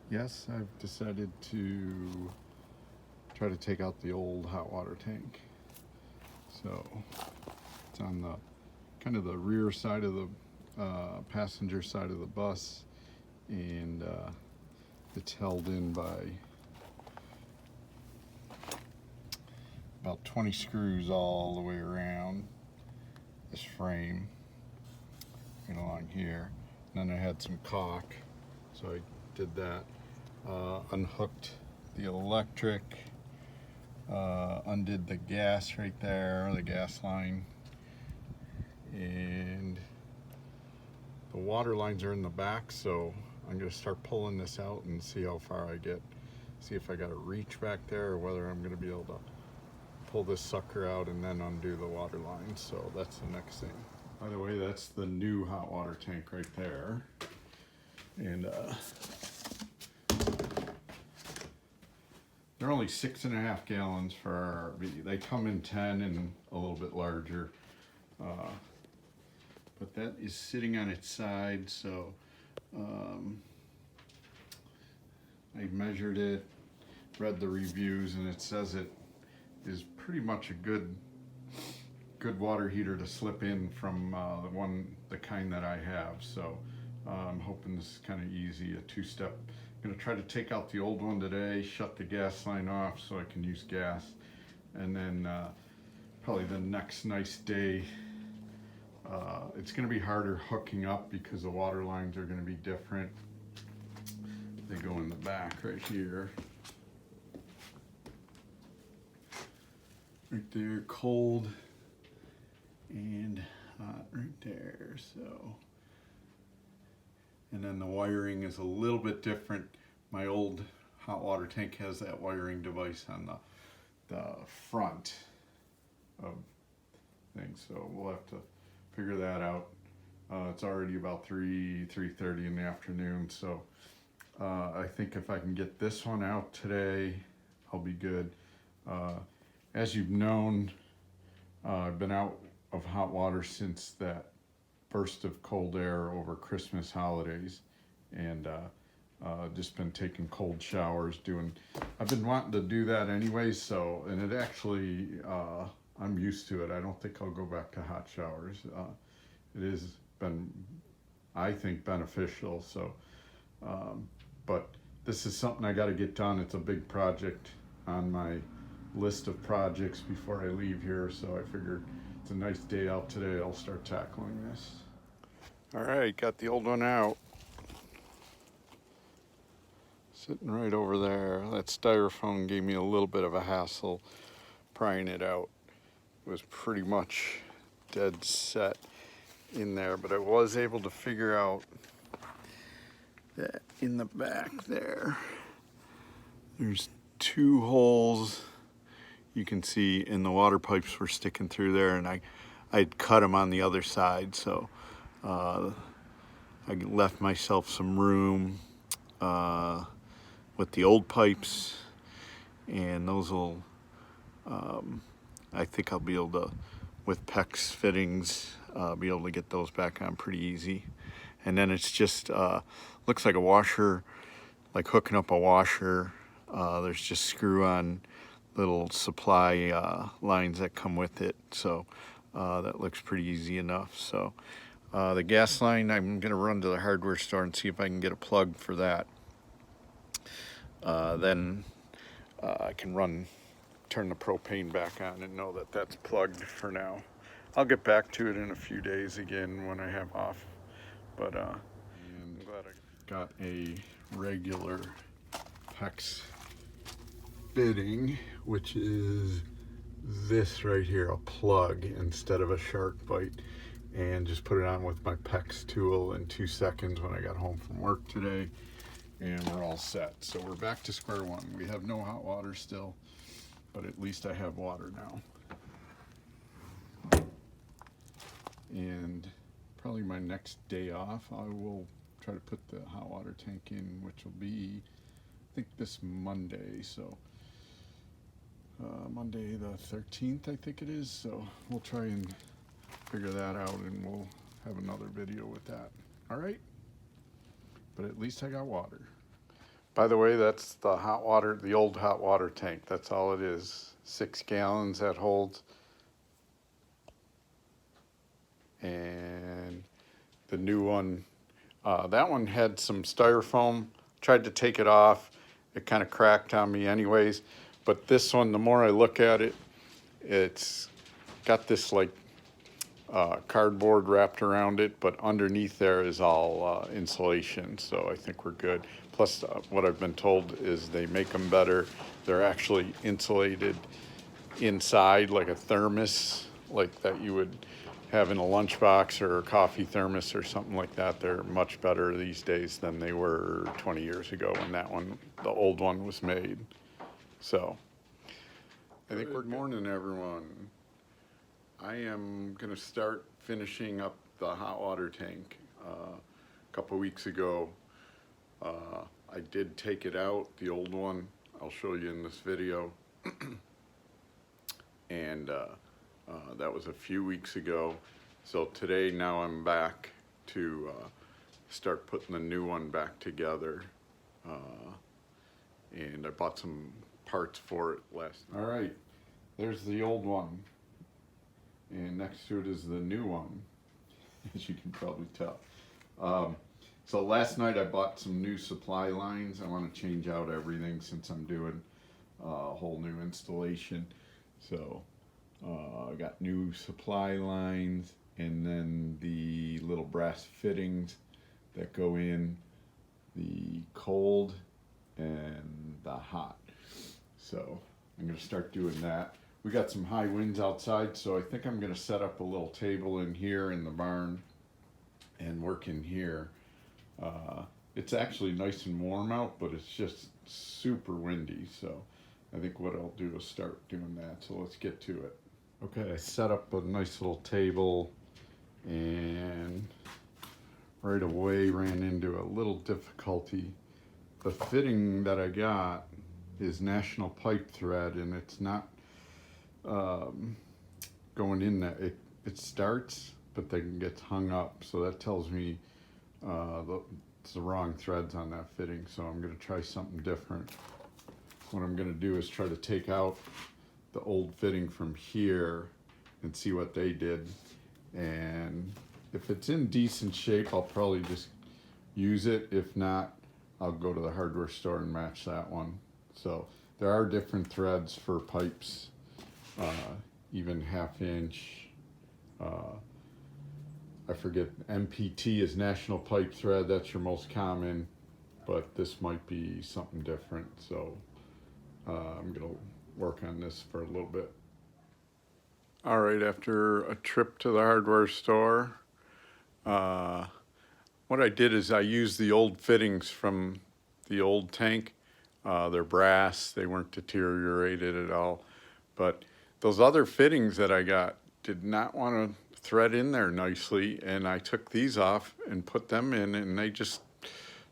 Yes, I've decided to try to take out the old hot water tank. So it's on the kind of the rear side of the passenger side of the bus, and it's held in by about 20 screws all the way around this frame and along here. And then I had some caulk, so I did that. Unhooked the electric, undid the gas right there, the gas line, and the water lines are in the back, so I'm going to start pulling this out and see how far I get. See if I got a reach back there or whether I'm going to be able to pull this sucker out and then undo the water line. So that's the next thing. By the way, that's the new hot water tank right there. And they're only 6.5 gallons for our RV. They come in 10 and a little bit larger. But that is sitting on its side, so I measured it, read the reviews, and it says it is pretty much a good water heater to slip in from the kind that I have. So I'm hoping this is kind of easy, a two-step. I'm gonna try to take out the old one today, shut the gas line off so I can use gas, and then probably the next nice day. It's going to be harder hooking up because the water lines are going to be different. They go in the back right here. Right there, cold and hot right there. So, and then the wiring is a little bit different. My old hot water tank has that wiring device on the front of things. So we'll have to figure that out. It's already about 3:30 in the afternoon, so I think if I can get this one out today, I'll be good. As you've known, I've been out of hot water since that burst of cold air over Christmas holidays, and just been taking cold showers. I've been wanting to do that anyways, so, and it actually, I'm used to it. I don't think I'll go back to hot showers. It has been, I think, beneficial. So, but this is something I got to get done. It's a big project on my list of projects before I leave here. So I figured it's a nice day out today. I'll start tackling this. All right, got the old one out. Sitting right over there. That styrofoam gave me a little bit of a hassle prying it out. It was pretty much dead set in there, but I was able to figure out that in the back there's 2 holes you can see, and the water pipes were sticking through there, and I'd cut them on the other side, so I left myself some room with the old pipes, and those will I think I'll be able to, with PEX fittings, be able to get those back on pretty easy. And then it's just looks like a washer, like hooking up a washer. There's just screw-on little supply lines that come with it, so that looks pretty easy enough. So the gas line, I'm gonna run to the hardware store and see if I can get a plug for that. Then I can turn the propane back on and know that that's plugged for now. I'll get back to it in a few days again when I have off. But and I'm glad I got a regular PEX fitting, which is this right here, a plug instead of a shark bite, and just put it on with my PEX tool in 2 seconds when I got home from work today, and we're all set. So we're back to square one. We have no hot water still, but at least I have water now. And probably my next day off, I will try to put the hot water tank in, which will be, I think, this Monday. So Monday the 13th, I think it is. So we'll try and figure that out, and we'll have another video with that. All right, but at least I got water. By the way, that's the hot water, the old hot water tank. That's all it is. 6 gallons that holds. And the new one, that one had some styrofoam. Tried to take it off. It kind of cracked on me anyways. But this one, the more I look at it, it's got this like cardboard wrapped around it, but underneath there is all insulation, so I think we're good. Plus, what I've been told is they make them better. They're actually insulated inside, like a thermos, like that you would have in a lunchbox or a coffee thermos or something like that. They're much better these days than they were 20 years ago when that one, the old one, was made. So, I think we're good. Good morning, everyone. I am going to start finishing up the hot water tank. A couple weeks ago, I did take it out, the old one. I'll show you in this video. And that was a few weeks ago. So today, now I'm back to start putting the new one back together. And I bought some parts for it last night. All right, there's the old one. And next to it is the new one, as you can probably tell. So last night I bought some new supply lines. I want to change out everything since I'm doing a whole new installation. So I got new supply lines and then the little brass fittings that go in the cold and the hot. So I'm going to start doing that. We got some high winds outside, so I think I'm going to set up a little table in here in the barn and work in here. It's actually nice and warm out, but it's just super windy, so I think what I'll do is start doing that. So let's get to it. Okay, I set up a nice little table and right away ran into a little difficulty. The fitting that I got is National Pipe Thread, and it's not going in that. It starts, but then gets hung up, so that tells me it's the wrong threads on that fitting, so I'm going to try something different. What I'm going to do is try to take out the old fitting from here and see what they did, and if it's in decent shape I'll probably just use it. If not, I'll go to the hardware store and match that one. So there are different threads for pipes, even 1/2 inch. I forget, MPT is National Pipe Thread, that's your most common, but this might be something different. So I'm gonna work on this for a little bit. All right, after a trip to the hardware store, what I did is I used the old fittings from the old tank. They're brass, they weren't deteriorated at all, but those other fittings that I got did not want to thread in there nicely, and I took these off and put them in, and they just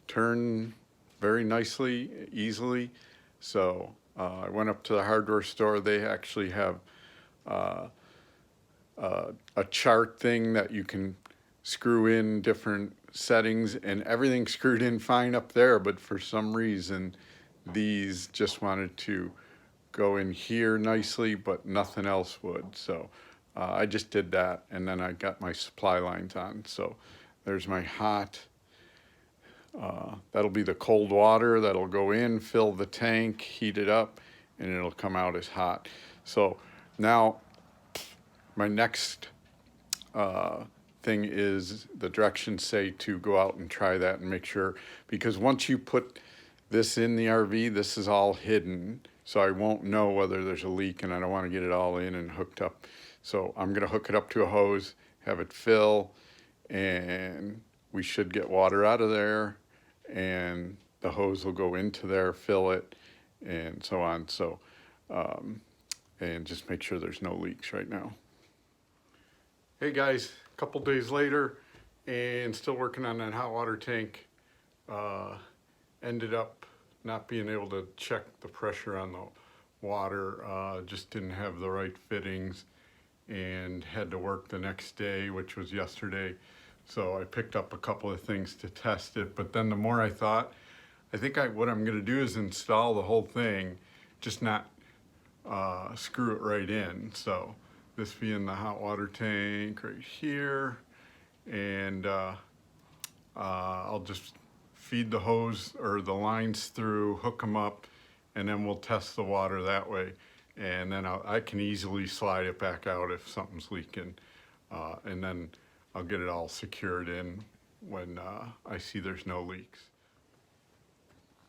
turn very nicely, easily. So I went up to the hardware store. They actually have a chart thing that you can screw in different settings, and everything's screwed in fine up there, but for some reason these just wanted to go in here nicely, but nothing else would. So I just did that, and then I got my supply lines on. So there's my hot. That'll be the cold water that'll go in, fill the tank, heat it up, and it'll come out as hot. So now my next thing is the directions say to go out and try that and make sure, because once you put this in the RV, this is all hidden, so I won't know whether there's a leak, and I don't want to get it all in and hooked up. So I'm going to hook it up to a hose, have it fill, and we should get water out of there, and the hose will go into there, fill it, and so on. So, and just make sure there's no leaks right now. Hey guys, a couple days later, and still working on that hot water tank. Ended up not being able to check the pressure on the water, just didn't have the right fittings, and had to work the next day, which was yesterday. So I picked up a couple of things to test it, but then the more I thought, I think what I'm gonna do is install the whole thing, just not screw it right in. So this being the hot water tank right here, and I'll just feed the hose or the lines through, hook them up, and then we'll test the water that way. And then I can easily slide it back out if something's leaking. And then I'll get it all secured in when I see there's no leaks.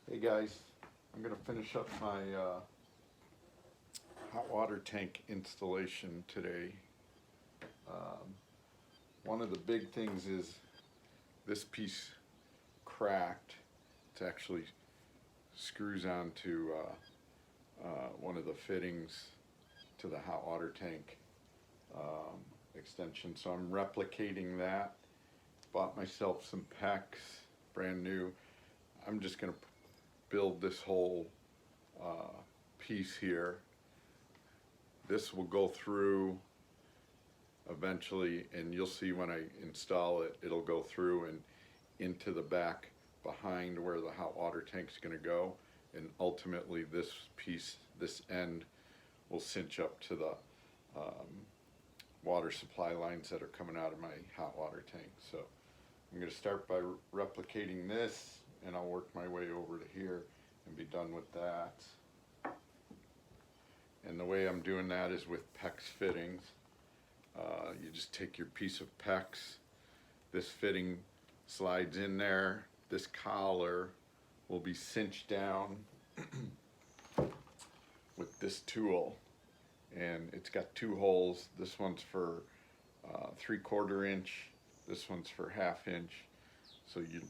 Hey guys, I'm gonna finish up my hot water tank installation today. One of the big things is this piece cracked. It actually screws onto one of the fittings to the hot water tank extension. So I'm replicating that. Bought myself some PEX, brand new. I'm just gonna build this whole piece here. This will go through eventually, and you'll see when I install it, it'll go through and into the back behind where the hot water tank's gonna go, and ultimately this piece, this end, will cinch up to the water supply lines that are coming out of my hot water tank. So I'm gonna start by replicating this, and I'll work my way over to here and be done with that. And the way I'm doing that is with PEX fittings. You just take your piece of PEX, this fitting slides in there, this collar will be cinched down with this tool, and it's got two holes. This one's for 3/4 inch, this one's for 1/2 inch. So you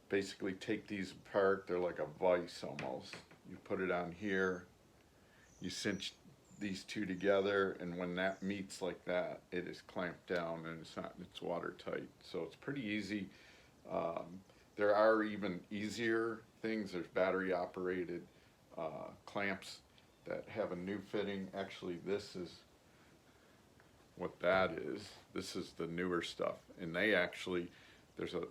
basically take these apart, they're like a vise almost. You put it on here, you cinch these two together, and when that meets like that, it is clamped down and it's watertight. So it's pretty easy. There are even easier things. There's battery operated clamps that have a new fitting. Actually, this is what that is. This is the newer stuff, and they actually, there's a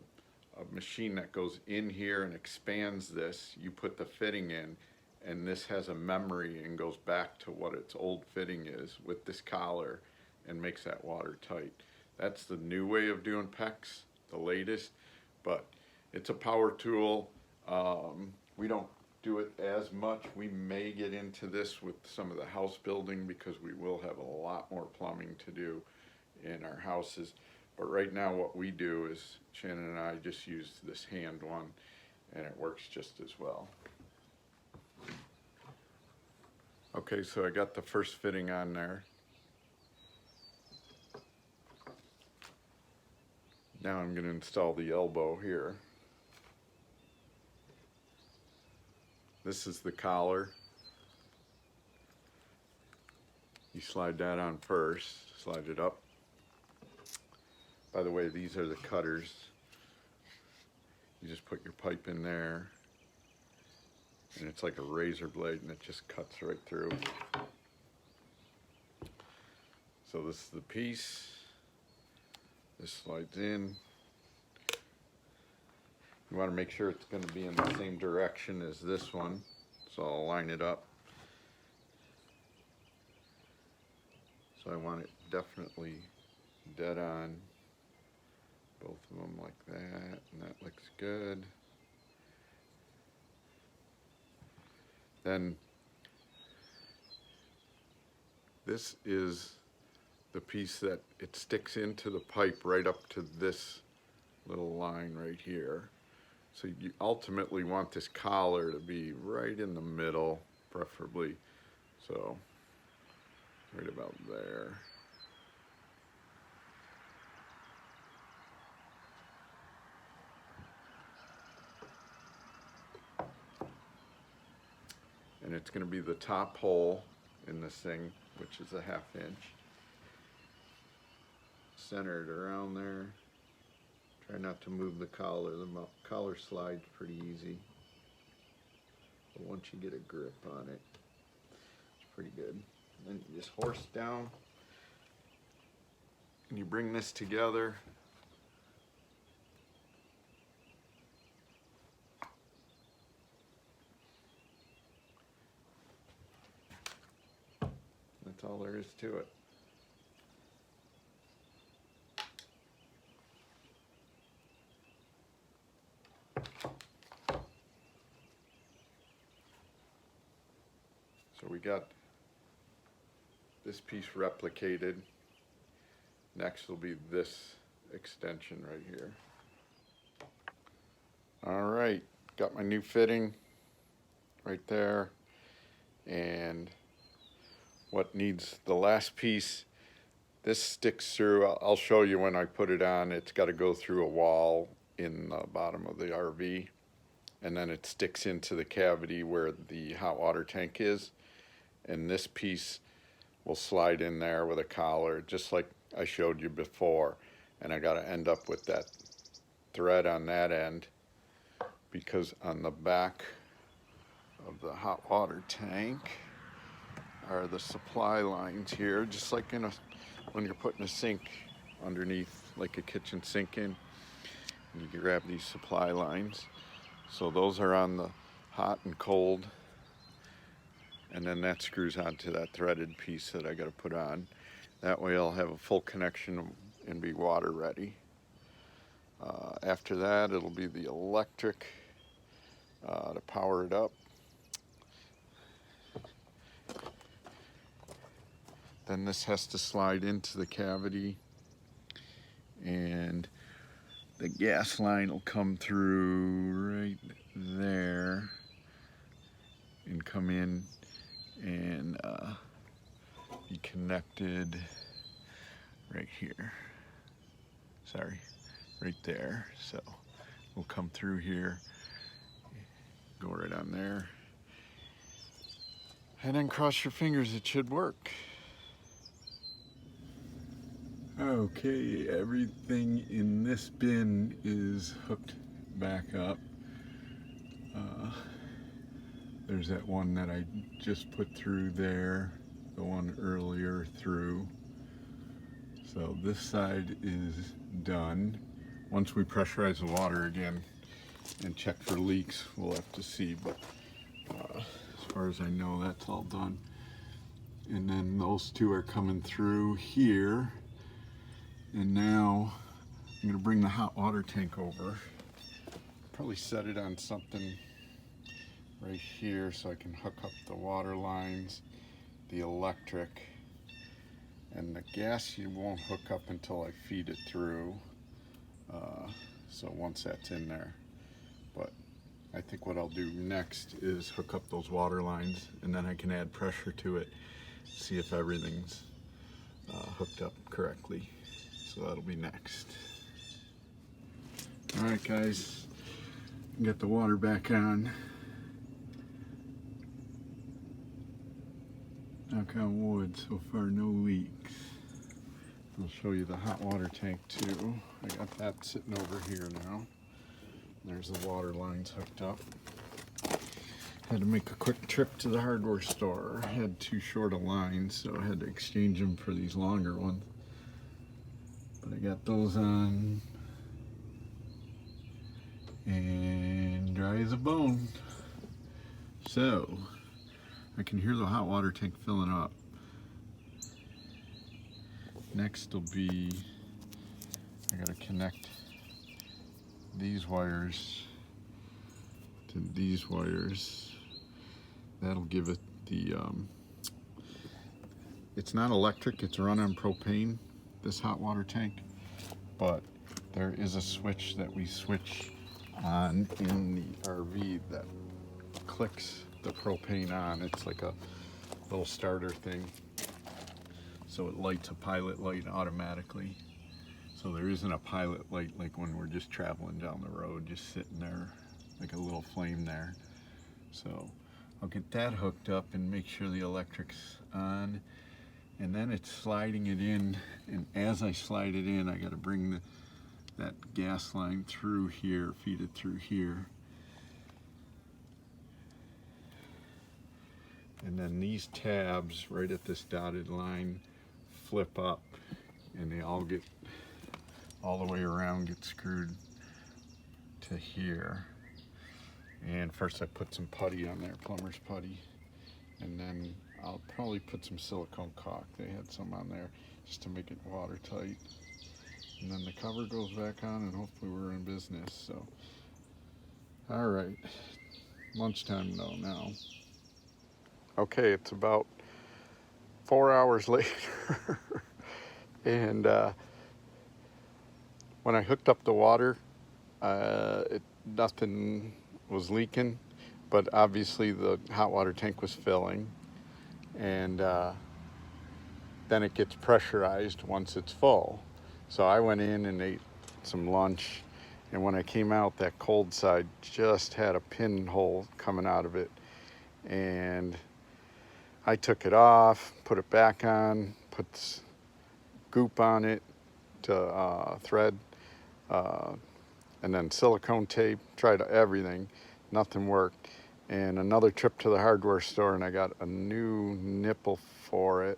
machine that goes in here and expands this. You put the fitting in, and this has a memory and goes back to what its old fitting is with this collar and makes that watertight. That's the new way of doing PEX, the latest, but it's a power tool. We don't do it as much. We may get into this with some of the house building because we will have a lot more plumbing to do in our houses. But right now what we do is Shannon and I just use this hand one, and it works just as well. Okay, so I got the first fitting on there. Now I'm going to install the elbow here. This is the collar. You slide that on first, slide it up. By the way, these are the cutters. You just put your pipe in there, and it's like a razor blade, and it just cuts right through. So this is the piece. This slides in. You want to make sure it's going to be in the same direction as this one, so I'll line it up. So I want it definitely dead on, both of them like that, and that looks good. Then this is the piece that it sticks into the pipe right up to this little line right here. So you ultimately want this collar to be right in the middle, preferably. So right about there. And it's going to be the top hole in this thing, which is a 1/2 inch. Center it around there. Try not to move the collar. The collar slides pretty easy. But once you get a grip on it, it's pretty good. And then you just horse down. And you bring this together. That's all there is to it. So we got this piece replicated. Next will be this extension right here. All right, got my new fitting right there. And what needs the last piece, this sticks through. I'll show you when I put it on. It's got to go through a wall in the bottom of the RV, and then it sticks into the cavity where the hot water tank is. And this piece will slide in there with a collar, just like I showed you before. And I got to end up with that thread on that end, because on the back of the hot water tank are the supply lines here, just like when you're putting a sink underneath, like a kitchen sink in, and you can grab these supply lines. So those are on the hot and cold, and then that screws onto that threaded piece that I got to put on. That way I'll have a full connection and be water ready. After that, it'll be the electric to power it up. Then this has to slide into the cavity, and the gas line will come through right there and come in and be connected right here. Sorry, right there. So we'll come through here, go right on there, and then cross your fingers, it should work. Okay, everything in this bin is hooked back up. There's that one that I just put through there, the one earlier through. So this side is done. Once we pressurize the water again and check for leaks, we'll have to see, but as far as I know, that's all done. And then those two are coming through here. And now I'm going to bring the hot water tank over. Probably set it on something right here so I can hook up the water lines, the electric, and the gas you won't hook up until I feed it through. So once that's in there. But I think what I'll do next is hook up those water lines, and then I can add pressure to it, see if everything's hooked up correctly. So that'll be next. All right, guys, get the water back on. Knock on wood, so far no leaks. I'll show you the hot water tank too. I got that sitting over here now. There's the water lines hooked up. Had to make a quick trip to the hardware store. I had too short of lines, so I had to exchange them for these longer ones. But I got those on, and dry as a bone. So I can hear the hot water tank filling up. Next will be, I gotta connect these wires to these wires. That'll give it the, it's not electric, it's run on propane, this hot water tank, but there is a switch that we switch on in the RV that clicks the propane on. It's like a little starter thing, so it lights a pilot light automatically. So there isn't a pilot light like when we're just traveling down the road, just sitting there like a little flame there. So I'll get that hooked up and make sure the electric's on, and then it's sliding it in, and as I slide it in, I got to bring that gas line through here, feed it through here. And then these tabs right at this dotted line flip up, and they all get all the way around, get screwed to here. And first I put some putty on there, plumber's putty, and then I'll probably put some silicone caulk. They had some on there just to make it watertight. And then the cover goes back on and hopefully we're in business. So, all right, lunchtime though now. Okay, it's about 4 hours later. And when I hooked up the water, nothing was leaking, but obviously the hot water tank was filling, and then it gets pressurized once it's full. So I went in and ate some lunch, and when I came out, that cold side just had a pinhole coming out of it, and I took it off, put it back on, put goop on it to thread, and then silicone tape, tried everything, nothing worked. And another trip to the hardware store and I got a new nipple for it,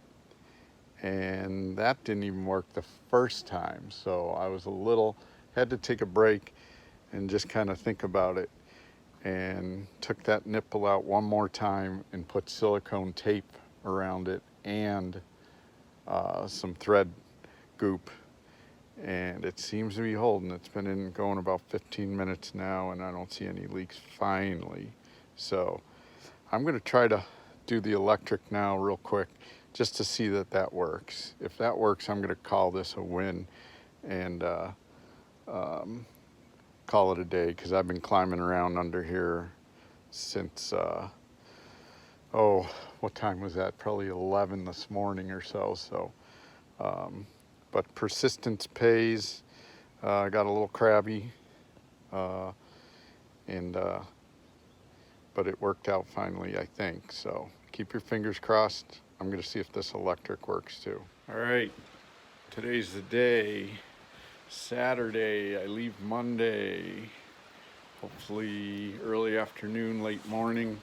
and that didn't even work the first time. So I was had to take a break and just kind of think about it, and took that nipple out one more time and put silicone tape around it and some thread goop, and it seems to be holding. It's been going about 15 minutes now and I don't see any leaks finally. So I'm going to try to do the electric now real quick just to see that works. If that works, I'm going to call this a win and call it a day, because I've been climbing around under here since what time was that? Probably 11 this morning or so. But persistence pays. I got a little crabby, but it worked out finally, I think. So keep your fingers crossed. I'm gonna see if this electric works too. All right, today's the day. Saturday, I leave Monday, hopefully early afternoon, late morning.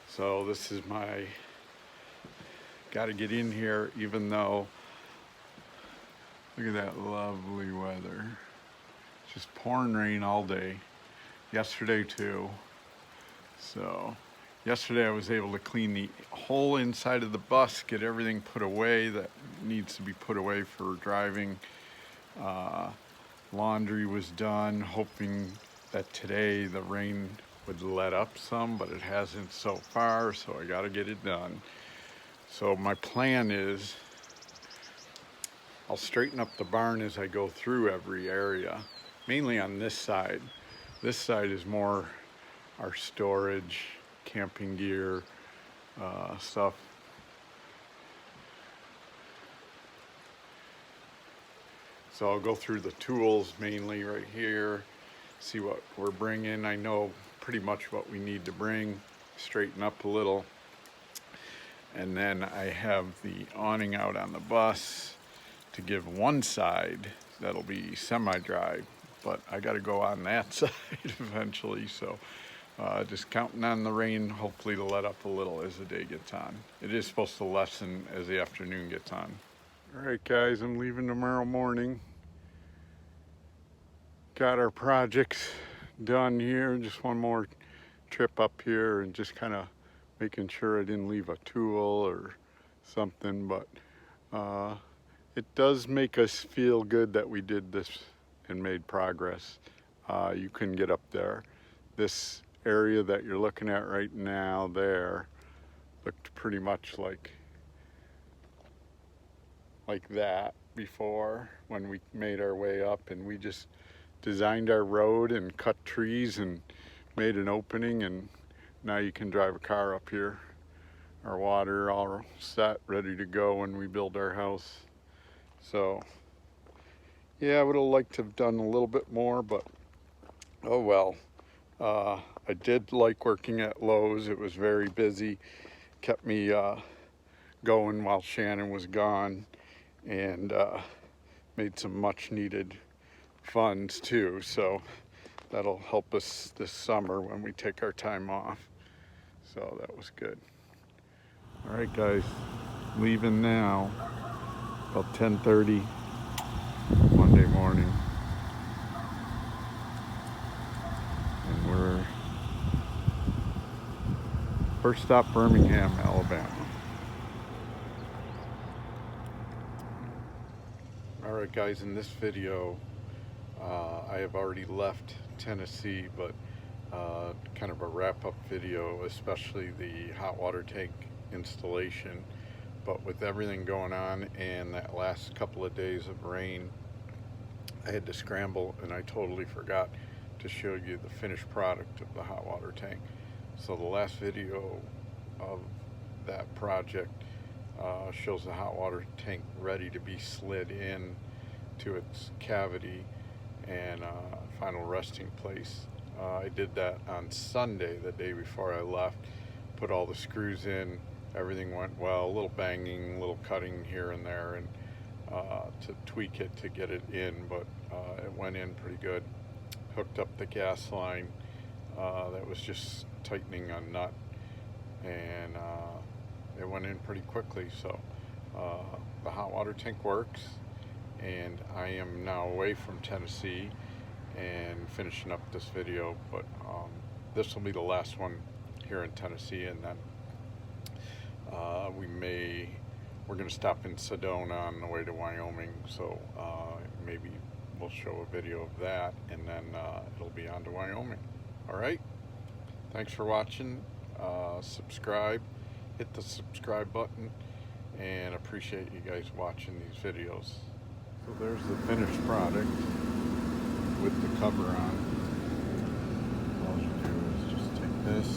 So this is gotta get in here, even though, look at that lovely weather. It's just pouring rain all day. Yesterday too. So yesterday I was able to clean the whole inside of the bus, get everything put away that needs to be put away for driving. Laundry was done, hoping that today the rain would let up some, but it hasn't so far, so I gotta get it done. So my plan is I'll straighten up the barn as I go through every area, mainly on this side. This side is more our storage, camping gear, stuff. So I'll go through the tools mainly right here, see what we're bringing. I know pretty much what we need to bring, straighten up a little. And then I have the awning out on the bus to give one side that'll be semi-dry, but I got to go on that side eventually. So just counting on the rain, hopefully to let up a little as the day gets on. It is supposed to lessen as the afternoon gets on. All right, guys, I'm leaving tomorrow morning. Got our projects done here. Just one more trip up here and just kind of making sure I didn't leave a tool or something, but it does make us feel good that we did this and made progress. You couldn't get up there. This area that you're looking at right now there looked pretty much like that before when we made our way up, and we just designed our road and cut trees and made an opening, and now you can drive a car up here. Our water all set, ready to go when we build our house. So yeah, I would have liked to have done a little bit more, but oh well. I did like working at Lowe's. It was very busy, kept me going while Shannon was gone, and made some much needed funds too. So that'll help us this summer when we take our time off. So that was good. All right, guys, leaving now, about 10:30 Monday morning. And we're first stop Birmingham, Alabama. Alright guys, in this video I have already left Tennessee, but kind of a wrap-up video, especially the hot water tank installation. But with everything going on and that last couple of days of rain, I had to scramble and I totally forgot to show you the finished product of the hot water tank. So the last video of that project shows the hot water tank ready to be slid in to its cavity and final resting place. I did that on Sunday, the day before I left, put all the screws in, everything went well, a little banging, a little cutting here and there, and to tweak it to get it in, but it went in pretty good. Hooked up the gas line that was just tightening a nut, and it went in pretty quickly. So the hot water tank works, and I am now away from Tennessee and finishing up this video, but this will be the last one here in Tennessee, and then we're going to stop in Sedona on the way to Wyoming, so maybe we'll show a video of that, and then it'll be on to Wyoming. Alright, thanks for watching. Subscribe, hit the subscribe button, and appreciate you guys watching these videos. So there's the finished product with the cover on. All you do is just take this